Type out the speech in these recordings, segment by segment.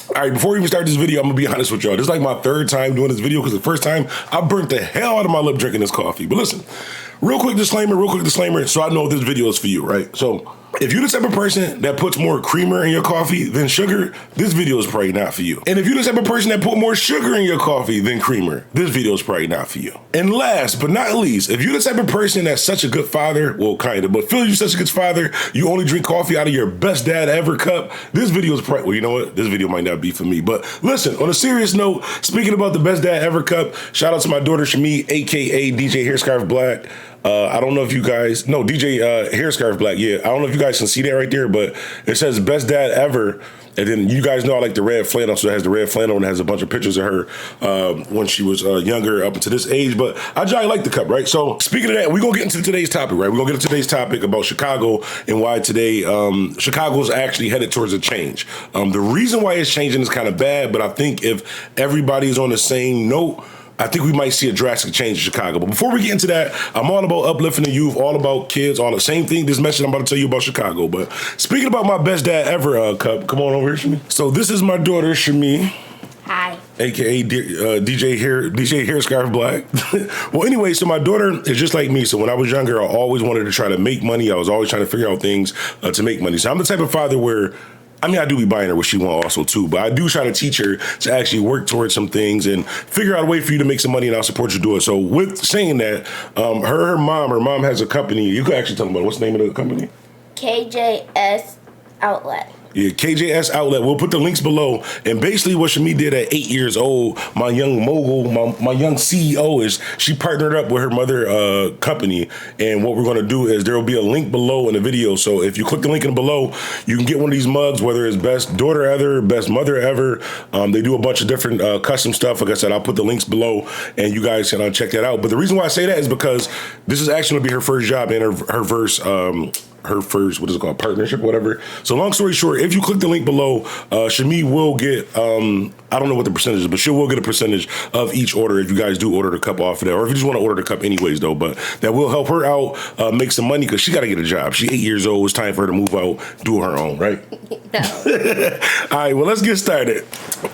All right, before we even start this video, I'm gonna be honest with y'all. This is like my third time doing this video because the first time I burnt the hell out of my lip drinking this coffee. But listen, real quick disclaimer, so I know this video is for you, right? So if you're the type of person that puts more creamer in your coffee than sugar, this video is probably not for you. And if you're the type of person that put more sugar in your coffee than creamer, this video is probably not for you. And last but not least, if you're the type of person that's such a good father, well, kind of, but feel you're such a good father, you only drink coffee out of your best dad ever cup, this video is probably, well, you know what? This video might not be for me. But listen, on a serious note, speaking about the best dad ever cup, shout out to my daughter, Shami, AKA DJ Hairscarf Black. I don't know if you guys, no, DJ Hairscarf Black, yeah. I don't know if you guys can see that right there, but it says best dad ever. And then you guys know I like the red flannel, so it has the red flannel and it has a bunch of pictures of her when she was younger up to this age. But I just like the cup, right? So speaking of that, we're going to get into today's topic, right? We're going to get into today's topic about Chicago and why today Chicago's actually headed towards a change. The reason why it's changing is kind of bad, but I think if everybody's on the same note, I think we might see a drastic change in Chicago. But before we get into that, I'm all about uplifting the youth, all about kids, all the same thing. This message I'm about to tell you about Chicago. But speaking about my best dad ever cup, come on over here, Shami. So this is my daughter, Shami. Hi. AKA DJ Hairscarf Black. Well, anyway, so my daughter is just like me. So when I was younger, I always wanted to try to make money. I was always trying to figure out things to make money. So I'm the type of father where, I mean, I do be buying her what she wants also too, but I do try to teach her to actually work towards some things and figure out a way for you to make some money, and I'll support you to do it. So with saying that, her mom has a company. You could actually tell them about it. What's the name of the company? KJS Outlet. Yeah, KJS Outlet. We'll put the links below. And basically what Shami did at 8 years old, my young mogul, my young CEO, is she partnered up with her mother company. And what we're going to do is there will be a link below in the video. So if you click the link in below, you can get one of these mugs, whether it's best daughter ever, best mother ever. They do a bunch of different custom stuff. Like I said, I'll put the links below and you guys can check that out. But the reason why I say that is because this is actually going to be her first job and her first, what is it called, partnership, whatever. So long story short, if you click the link below, Shami will get, I don't know what the percentage is, but she will get a percentage of each order if you guys do order the cup off of there, or if you just want to order the cup anyways, though. But that will help her out, make some money, because she got to get a job. She's 8 years old. It's time for her to move out, do her own, right? No. All right, well, let's get started.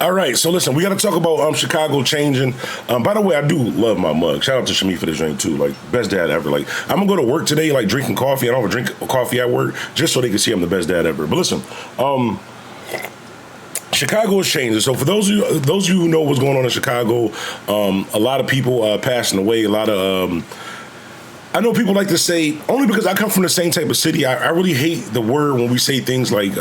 All right, so listen, we got to talk about Chicago changing. By the way, I do love my mug. Shout out to Shami for this drink, too. Like, best dad ever. Like, I'm going to go to work today, like, drinking coffee. I don't have a drink coffee at work, just so they can see I'm the best dad ever. But listen, Chicago is changing. So for those of you who know what's going on in Chicago, a lot of people passing away. A lot of I know people like to say, only because I come from the same type of city, I really hate the word when we say things like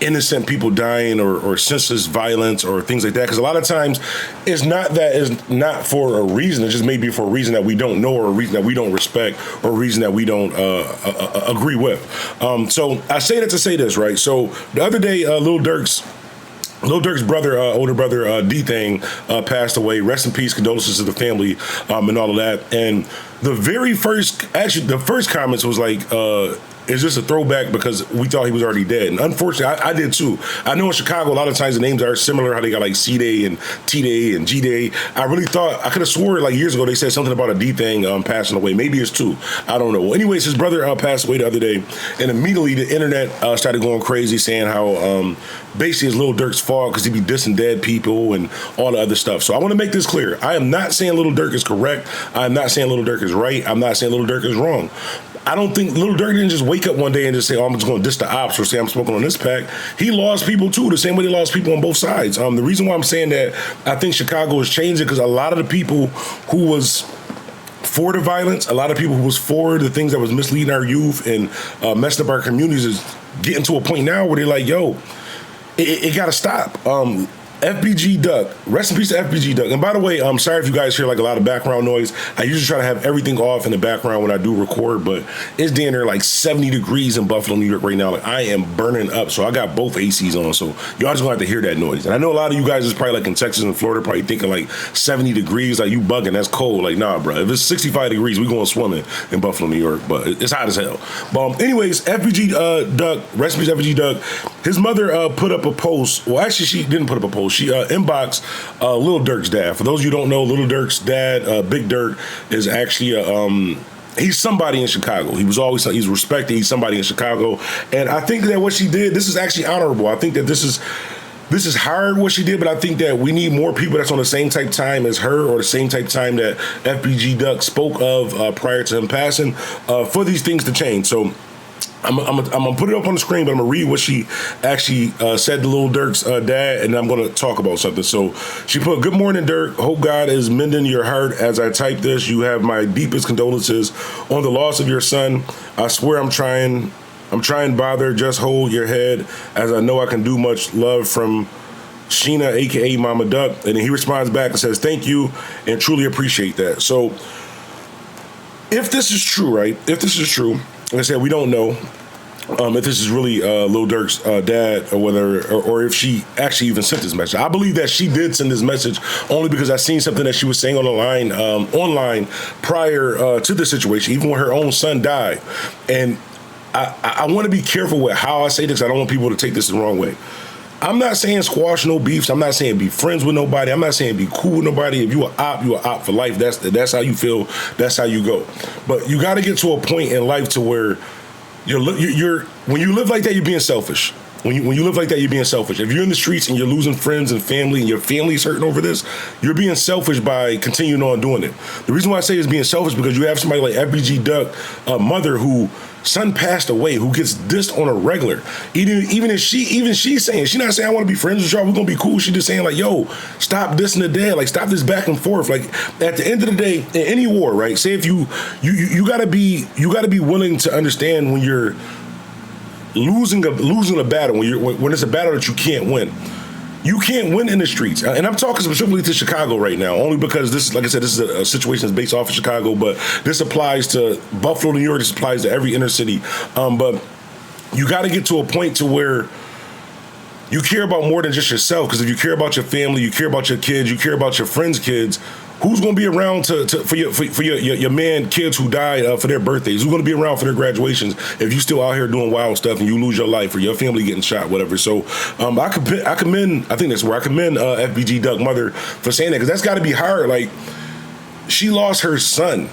innocent people dying or senseless violence or things like that, because a lot of times it's not for a reason. It's just maybe for a reason that we don't know, or a reason that we don't respect, or a reason that we don't agree with. So I say that to say this, right? So the other day, Lil Durk's brother, older brother, D-Thing, passed away. Rest in peace, condolences to the family, and all of that. And the first comments was like, is this a throwback because we thought he was already dead? And unfortunately, I did too. I know in Chicago, a lot of times the names are similar, how they got like C-Day and T-Day and G-Day. I really thought, I could have swore like years ago they said something about a D-Thing passing away. Maybe it's two. I don't know. Well, anyways, his brother passed away the other day, and immediately the internet started going crazy saying how basically it's Lil Durk's fault because he be dissing dead people and all the other stuff. So I want to make this clear. I am not saying Lil Durk is correct. I'm not saying Lil Durk is right. I'm not saying Lil Durk is wrong. I don't think Lil Durk didn't just wake up one day and just say, oh, I'm just going to diss the ops or say I'm smoking on this pack. He lost people too, the same way they lost people on both sides. The reason why I'm saying that I think Chicago is changing because a lot of the people who was for the violence, a lot of people who was for the things that was misleading our youth and messed up our communities is getting to a point now where they're like, yo, it got to stop. FBG Duck. Rest in peace to FBG Duck. And by the way, I'm sorry if you guys hear like a lot of background noise. I usually try to have everything off in the background when I do record, but it's down there like 70 degrees in Buffalo, New York right now. Like I am burning up. So I got both ACs on. So y'all just gonna have to hear that noise. And I know a lot of you guys is probably like in Texas and Florida, probably thinking like 70 degrees, like you bugging, that's cold. Like, nah, bro. If it's 65 degrees, we going swimming in Buffalo, New York, but it's hot as hell. But anyways, FBG Duck, rest in peace FBG Duck. His mother put up a post. Well, actually, she didn't put up a post. She inboxed Lil Durk's dad. For those of you who don't know, Lil Durk's dad, Big Durk, is actually he's somebody in Chicago. He's respected. He's somebody in Chicago. And I think that what she did, this is actually honorable. I think that this is this is hard what she did, but I think that we need more people that's on the same type time as her or the same type time that FBG Duck spoke of prior to him passing for these things to change. So I'm gonna put it up on the screen, but I'm gonna read what she actually said to Lil Durk's dad, and I'm gonna talk about something. So she put, "Good morning, Durk. Hope God is mending your heart as I type this. You have my deepest condolences on the loss of your son. I swear I'm trying, bother. Just hold your head, as I know I can do much. Love from Sheena, aka Mama Duck." And then he responds back and says, "Thank you, and truly appreciate that." So if this is true, right? If this is true, like I said, we don't know if this is really Lil Durk's dad or whether, or if she actually even sent this message. I believe that she did send this message only because I seen something that she was saying on the line, online prior to the situation, even when her own son died. And I want to be careful with how I say this. I don't want people to take this the wrong way. I'm not saying squash no beefs. I'm not saying be friends with nobody. I'm not saying be cool with nobody. If you a op for life. That's how you feel. That's how you go. But you got to get to a point in life to where you're when you live like that, you're being selfish. When you live like that, you're being selfish. If you're in the streets and you're losing friends and family and your family's hurting over this, you're being selfish by continuing on doing it. The reason why I say it's being selfish because you have somebody like FBG Duck, mother who son passed away, who gets dissed on a regular. Even if she's saying, she's not saying I want to be friends with y'all, we're gonna be cool. She's just saying like, yo, stop dissing the dad, like stop this back and forth. Like at the end of the day, in any war, right? Say if you gotta be willing to understand when you're losing a battle, when it's a battle that you can't win. You can't win in the streets. And I'm talking specifically to Chicago right now, only because this, like I said, this is a situation that's based off of Chicago, but this applies to Buffalo, New York, this applies to every inner city. But you got to get to a point to where you care about more than just yourself, because if you care about your family, you care about your kids, you care about your friends' kids, who's going to be around for your man kids who died for their birthdays? Who's going to be around for their graduations if you still out here doing wild stuff and you lose your life or your family getting shot, whatever? So I commend FBG Duck mother for saying that, because that's got to be hard. Like, she lost her son.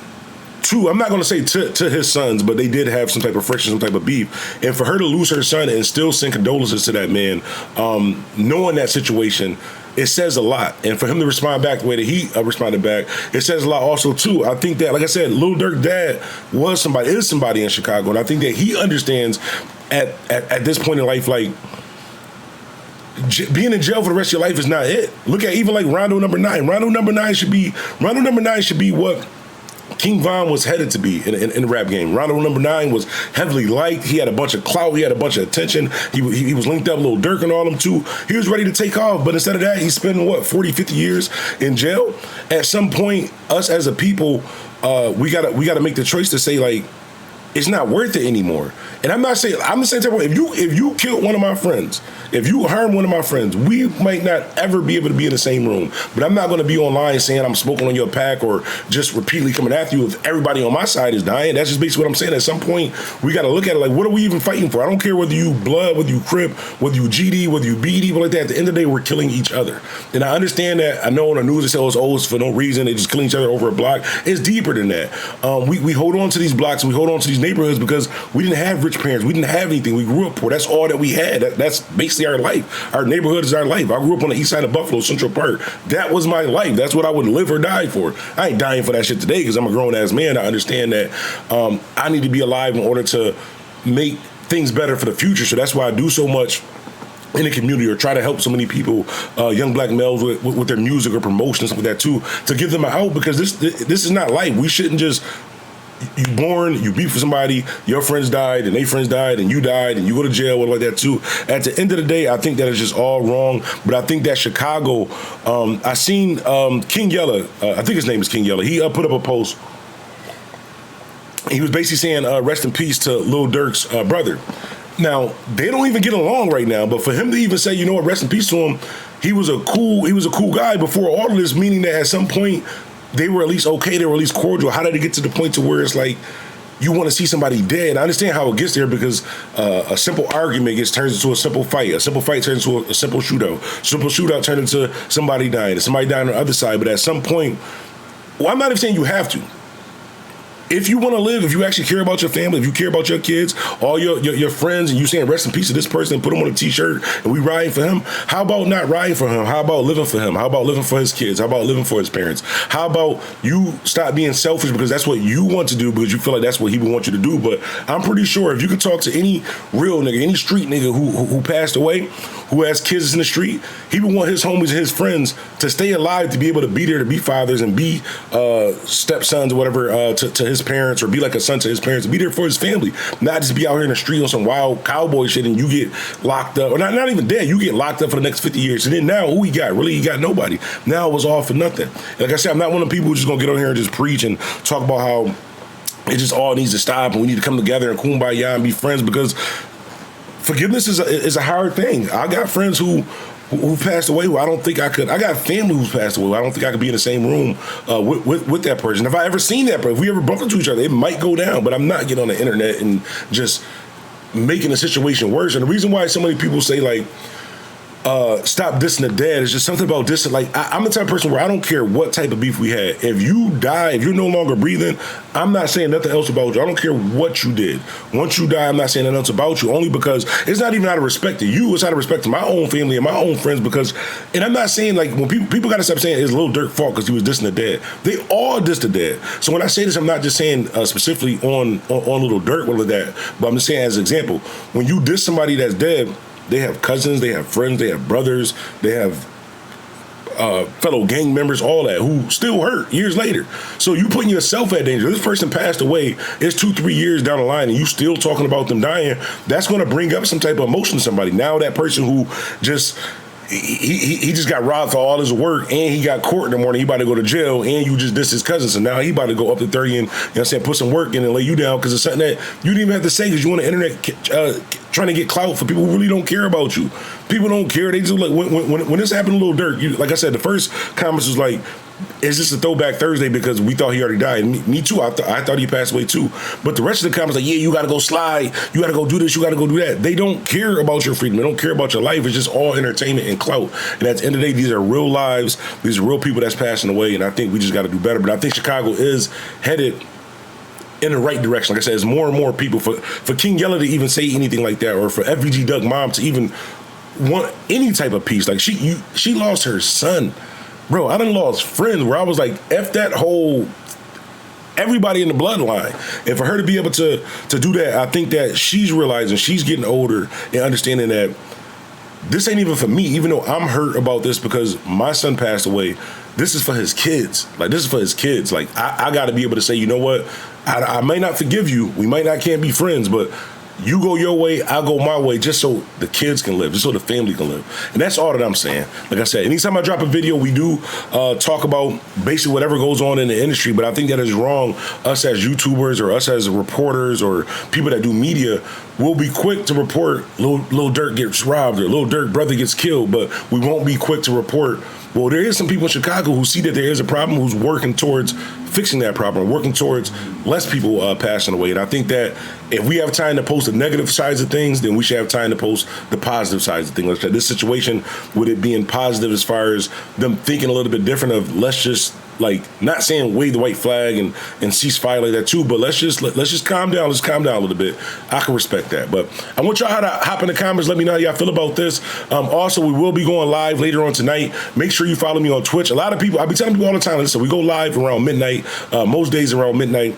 I'm not going to say to his sons, but they did have some type of friction, some type of beef. And for her to lose her son and still send condolences to that man, knowing that situation, it says a lot. And for him to respond back the way that he responded back, it says a lot also, too. I think that, like I said, Lil Durk's dad is somebody in Chicago. And I think that he understands at this point in life, like, being in jail for the rest of your life is not it. Look at even like Rondo number 9. Rondo number 9 should be what King Von was headed to be in the rap game. Rondo number 9 was heavily liked. He had a bunch of clout. He had a bunch of attention. He was linked up with Lil Durk and all them too. He was ready to take off, but instead of that, he's spending 40, 50 years in jail. At some point, us as a people, we gotta make the choice to say, like, it's not worth it anymore. And I'm the same type of, if you killed one of my friends, if you harmed one of my friends, we might not ever be able to be in the same room. But I'm not going to be online saying I'm smoking on your pack or just repeatedly coming after you if everybody on my side is dying. That's just basically what I'm saying. At some point, we got to look at it like, what are we even fighting for? I don't care whether you Blood, whether you Crip, whether you GD, whether you BD, but like that. At the end of the day, we're killing each other. And I understand that. I know on the news they say it's for no reason. They just killing each other over a block. It's deeper than that. We hold on to these blocks and we hold on to these neighborhoods because we didn't have rich parents. We didn't have anything. We grew up poor. That's all that we had. That's basically our life. Our neighborhood is our life. I grew up on the east side of Buffalo, Central Park. That was my life. That's what I would live or die for. I ain't dying for that shit today because I'm a grown-ass man. I understand that I need to be alive in order to make things better for the future. So that's why I do so much in the community or try to help so many people, young black males with their music or promotion and stuff like that too, to give them an out, because this is not life. We shouldn't just, you born, you beef with somebody, your friends died, and their friends died, and you died, and you go to jail, or like that too. At the end of the day, I think that is just all wrong. But I think that Chicago, I seen King Yella, I think his name is King Yella. He put up a post. He was basically saying, rest in peace to Lil Durk's brother. Now, they don't even get along right now, but for him to even say, you know what, rest in peace to him, he was a cool guy before all of this, meaning that at some point, they were at least okay, they were at least cordial. How did it get to the point to where it's like you want to see somebody dead? I understand how it gets there because a simple argument turns into a simple fight. A simple fight turns into a simple shootout. Simple shootout turns into somebody dying. And somebody dying on the other side. But at some point, well, I'm not even saying you have to. if you want to live, if you actually care about your family, if you care about your kids, all your friends, and you saying rest in peace to this person and put him on a t-shirt and we riding for him, how about not riding for him? How about living for him? How about living for his kids? How about living for his parents? How about you stop being selfish because that's what you want to do because you feel like that's what he would want you to do? But I'm pretty sure if you could talk to any real nigga, any street nigga who passed away, who has kids in the street, he would want his homies and his friends to stay alive, to be able to be there, to be fathers and be stepsons or whatever to his parents, or be like a son to his parents, to be there for his family, not just be out here in the street on some wild cowboy shit and you get locked up, or not even dead, you get locked up for the next 50 years. And then now who he got? Really, he got nobody. Now it was all for nothing. And like I said, I'm not one of the people who's just gonna get on here and just preach and talk about how it just all needs to stop and we need to come together and kumbaya and be friends, because forgiveness is a hard thing. I got friends who passed away who I don't think I could. I got family who's passed away who I don't think I could be in the same room with that person. If I ever seen that person, if we ever bumped into each other, it might go down. But I'm not getting on the internet and just making the situation worse. And the reason why so many people say, like, stop dissing the dead, is just something about dissing. Like, I'm the type of person where I don't care what type of beef we had. If you die, if you're no longer breathing, I'm not saying nothing else about you. I don't care what you did. Once you die, I'm not saying nothing else about you, only because it's not even out of respect to you. It's out of respect to my own family and my own friends. Because, and I'm not saying, like, when people got to stop saying it's Lil Durk's fault because he was dissing the dead. They all diss the dead. So when I say this, I'm not just saying specifically on Lil Durk or that, but I'm just saying as an example, when you diss somebody that's dead, they have cousins, they have friends, they have brothers, they have fellow gang members, all that, who still hurt years later. So you putting yourself at danger. This person passed away, it's 2-3 years down the line, and you still talking about them dying. That's going to bring up some type of emotion to somebody. Now that person who just... He just got robbed for all his work, and he got caught in the morning. He about to go to jail, and you just dissed his cousin. So now he about to go up to 30 and, you know what I'm saying, put some work in and lay you down because it's something that you didn't even have to say because you on the internet trying to get clout for people who really don't care about you. People don't care. They just, like, when this happened to Lil Durk, like I said, the first comments was like, is this a throwback Thursday because we thought he already died? Me too. I thought he passed away too. But the rest of the comments like, yeah, you got to go slide. You got to go do this. You got to go do that. They don't care about your freedom. They don't care about your life. It's just all entertainment and clout. And at the end of the day, these are real lives. These are real people that's passing away. And I think we just got to do better. But I think Chicago is headed in the right direction. Like I said, there's more and more people. For King Yella to even say anything like that, or for FVG Duck Mom to even want any type of peace. Like, she lost her son. Bro, I done lost friends where I was like, F that whole, everybody in the bloodline. And for her to be able to do that, I think that she's realizing, she's getting older and understanding that this ain't even for me, even though I'm hurt about this because my son passed away. This is for his kids. Like, this is for his kids. Like, I got to be able to say, you know what? I may not forgive you. We might not can't be friends, but you go your way, I go my way, just so the kids can live, just so the family can live. And that's all that I'm saying. Like I said, anytime I drop a video, we do talk about basically whatever goes on in the industry, but I think that is wrong. Us as YouTubers or us as reporters or people that do media, we'll be quick to report Lil Durk gets robbed or Lil Durk brother gets killed, but we won't be quick to report, well, there is some people in Chicago who see that there is a problem, who's working towards fixing that problem, working towards less people passing away. And I think that if we have time to post the negative sides of things, then we should have time to post the positive sides of things. Like this situation, with it being positive as far as them thinking a little bit different of, let's just, like, not saying wave the white flag and cease fire like that too, but let's just calm down. Let's calm down a little bit. I can respect that. But I want y'all to hop in the comments. Let me know how y'all feel about this. Also, we will be going live later on tonight. Make sure you follow me on Twitch. A lot of people, I be telling people all the time, listen, we go live around midnight, most days around midnight.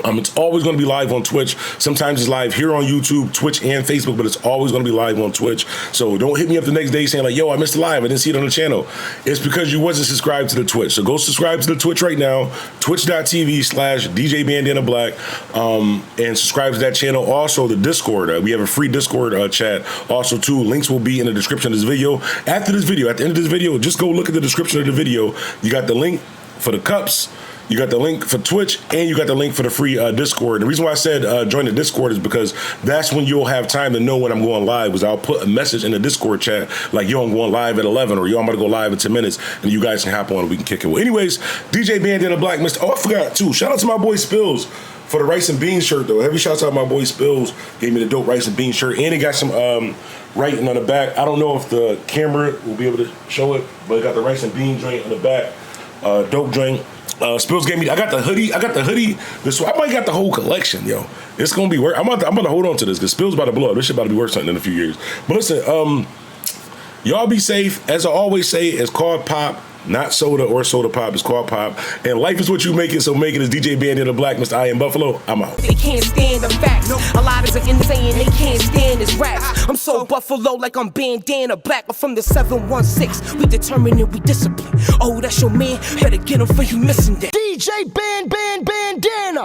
It's always going to be live on Twitch. Sometimes it's live here on YouTube, Twitch, and Facebook, but it's always going to be live on Twitch. So don't hit me up the next day saying like, yo, I missed the live. I didn't see it on the channel. It's because you wasn't subscribed to the Twitch. So go subscribe to the Twitch right now, twitch.tv/DJ Bandana Black, and subscribe to that channel. Also, the Discord. We have a free Discord chat. Also, too, links will be in the description of this video. After this video, at the end of this video, just go look at the description of the video. You got the link for the cups. You got the link for Twitch, and you got the link for the free Discord. The reason why I said join the Discord is because that's when you'll have time to know when I'm going live, because I'll put a message in the Discord chat like, yo, I'm going live at 11, or yo, I'm about to go live in 10 minutes, and you guys can hop on and we can kick it. Well, anyways, DJ Bandana Black, I forgot, too. Shout out to my boy Spills for the rice and beans shirt, though. Heavy shouts out to my boy Spills. Gave me the dope rice and beans shirt, and it got some writing on the back. I don't know if the camera will be able to show it, but it got the rice and beans joint on the back. Dope joint. Spills gave me. I got the hoodie. This I might got the whole collection, yo. It's gonna be worth. I'm gonna hold on to this because Spills about to blow up. This shit about to be worth something in a few years. But listen, y'all be safe. As I always say, it's called pop, not soda or soda pop. It's called pop. And life is what you make it. So make it. As DJ Bandana Black, Mr. I Am Buffalo. I'm out. They can't stand the facts. A lot is insane. They can't stand this raps. I'm so Buffalo like I'm Bandana Black. I'm from the 716. We determined and we discipline. Oh, that's your man. Better get him for you missing that. DJ Bandana.